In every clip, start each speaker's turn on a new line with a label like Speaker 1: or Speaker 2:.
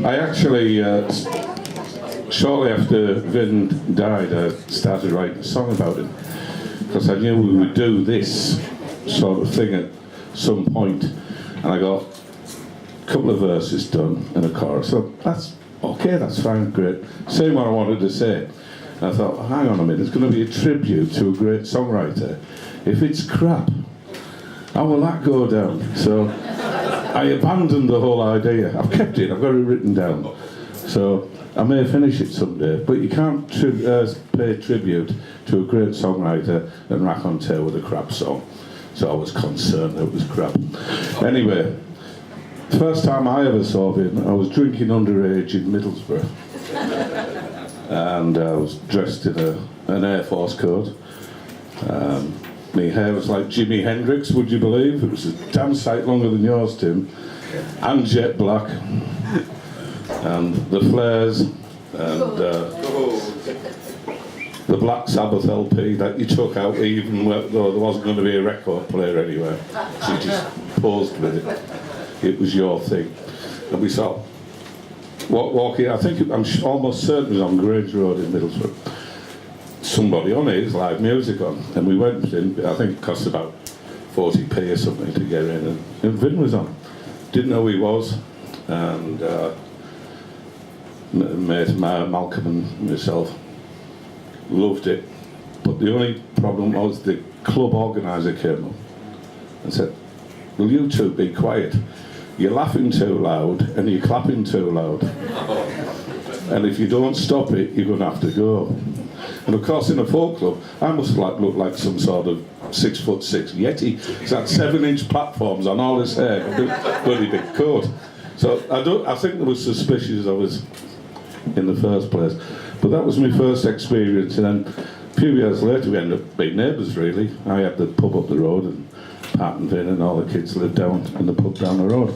Speaker 1: I actually, shortly after Vin died, I started writing a song about him, because I knew we would do this sort of thing at some point, and I got a couple of verses done and a chorus. So that's okay, that's fine, great. Saying what I wanted to say. I thought, hang on a minute, it's going to be a tribute to a great songwriter. If it's crap, how will that go down? So I abandoned the whole idea. I've kept it, I've got it written down. So I may finish it someday, but you can't pay tribute to a great songwriter and rack on tail with a crap song. So I was concerned that it was crap. Anyway, first time I ever saw Vin, I was drinking underage in Middlesbrough. And I was dressed in an Air Force coat. My hair was like Jimi Hendrix, would you believe? It was a damn sight longer than yours, Tim. And jet black. And the flares. And the Black Sabbath LP that you took out even though there wasn't going to be a record player anywhere. So you just posed with it. It was your thing. And we saw walking, I think I'm almost certain it was on Grange Road in Middlesbrough. Somebody on his live music on, and we went in. I think it cost about 40p or something to get in, and Vin was on. Didn't know who he was, and mate Malcolm and myself loved it. But the only problem was the club organiser came up and said, "Will you two be quiet? You're laughing too loud and you're clapping too loud. And if you don't stop it, you're going to have to go." And of course, in a folk club, I must look like some sort of 6'6" Yeti. It's had 7-inch platforms on all his hair, a bloody big coat. So I think they were suspicious of us in the first place. But that was my first experience. And then a few years later, we ended up being neighbours, really. I had the pub up the road, and Pat and Vin and all the kids lived down in the pub down the road.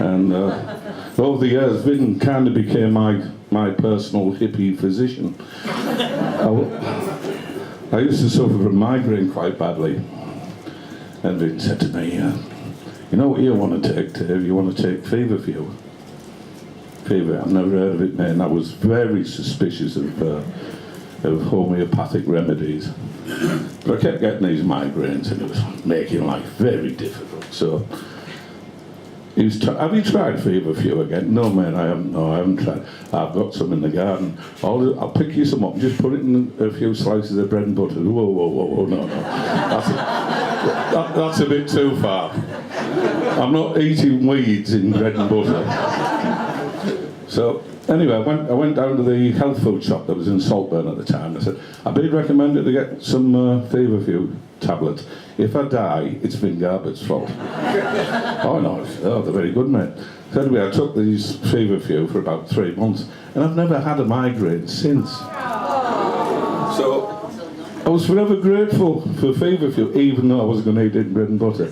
Speaker 1: And over the years, Vin kind of became my personal hippie physician. I used to suffer from migraine quite badly. And Vin said to me, "You know what you want to take, Dave? You want to take feverfew." Fever, I've never heard of it, mate, and I was very suspicious of homeopathic remedies. But I kept getting these migraines, and it was making life very difficult. So have you tried feverfew again? No, man, I haven't. No, I haven't tried. I've got some in the garden. I'll pick you some up and just put it in a few slices of bread and butter. Whoa, no. That's a bit too far. I'm not eating weeds in bread and butter. So anyway, I went down to the health food shop that was in Saltburn at the time. I said, "I'd be recommended to get some feverfew tablets. If I die, it's Vin Garbutt's fault." "Oh no, they're very good, mate." So anyway, I took these feverfew for about 3 months, and I've never had a migraine since. So I was forever grateful for feverfew, even though I wasn't going to eat it in bread and butter.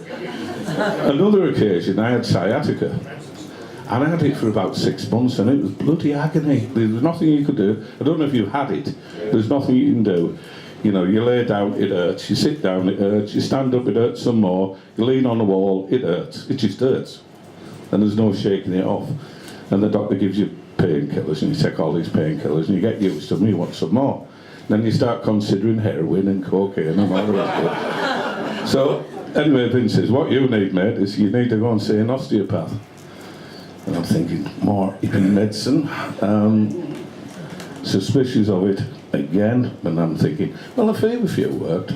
Speaker 1: Another occasion, I had sciatica. And I had it for about 6 months, and it was bloody agony. There was nothing you could do. I don't know if you've had it. There's nothing you can do. You know, you lay down, it hurts. You sit down, it hurts. You stand up, it hurts some more. You lean on the wall, it hurts. It just hurts. And there's no shaking it off. And the doctor gives you painkillers, and you take all these painkillers, and you get used to them, and you want some more. Then you start considering heroin and cocaine and all the rest of it. So, anyway, Vin says, "What you need, mate, is you need to go and see an osteopath." And I'm thinking, more in medicine, suspicious of it again, and I'm thinking, well, a feverfew worked.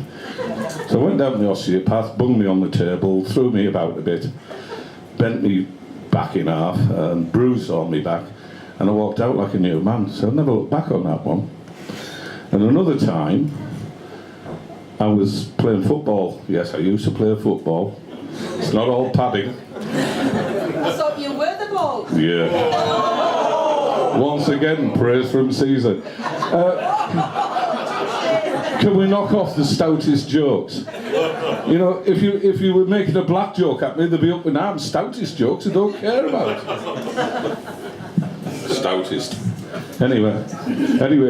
Speaker 1: So I went down to the osteopath, bunged me on the table, threw me about a bit, bent me back in half, bruised on me back, and I walked out like a new man. So I never looked back on that one. And another time, I was playing football. Yes, I used to play football. It's not all padding.
Speaker 2: So you were the ball?
Speaker 1: Yeah. Once again, praise from Caesar. Can we knock off the stoutest jokes? You know, if you were making a black joke at me, they'd be up in arms. Stoutest jokes I don't care about. Stoutest. Anyway,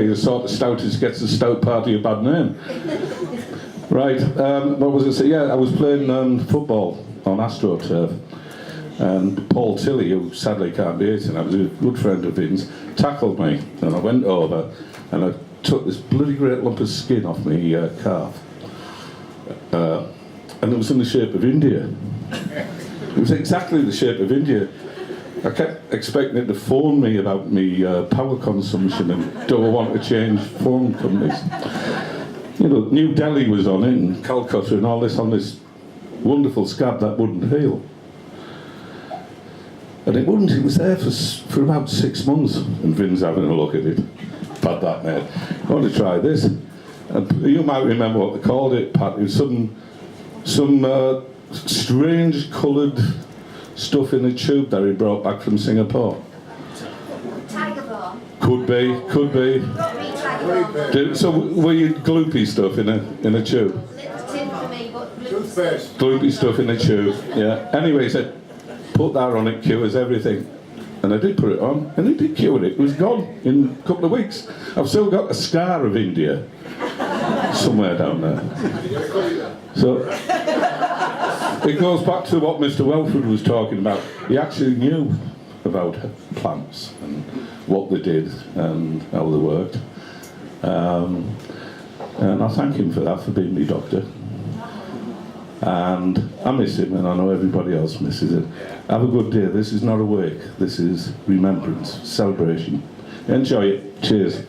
Speaker 1: the sort of stoutest gets the stout party a bad name. Right, what was it? Yeah, I was playing football on AstroTurf. And Paul Tilley, who sadly can't be here tonight, was a good friend of Vin's, tackled me. And I went over and I took this bloody great lump of skin off my calf. And it was in the shape of India. It was exactly the shape of India. I kept expecting it to phone me about me power consumption and do I want to change phone companies. You know, New Delhi was on it and Calcutta and all this on this wonderful scab that wouldn't heal. And it wouldn't, it was there for about 6 months, and Vin's having a look at it. Pat that, mate. I want to try this. And you might remember what they called it, Pat. It was some strange coloured stuff in a tube that he brought back from Singapore.
Speaker 3: Tiger Balm.
Speaker 1: Could be.
Speaker 3: Tiger Balm.
Speaker 1: So were you gloopy stuff in a tube?
Speaker 3: Little tin for me, but
Speaker 1: Gloopy stuff in a tube, yeah. Anyway, he said, put that on, it cures everything. And I did put it on, and it did cure it. It was gone in a couple of weeks. I've still got a scar of India somewhere down there. So it goes back to what Mr. Welford was talking about. He actually knew about plants and what they did and how they worked. And I thank him for that, for being my doctor. And I miss him, and I know everybody else misses it. Have a good day. This is not a wake. This is remembrance, celebration. Enjoy it. Cheers.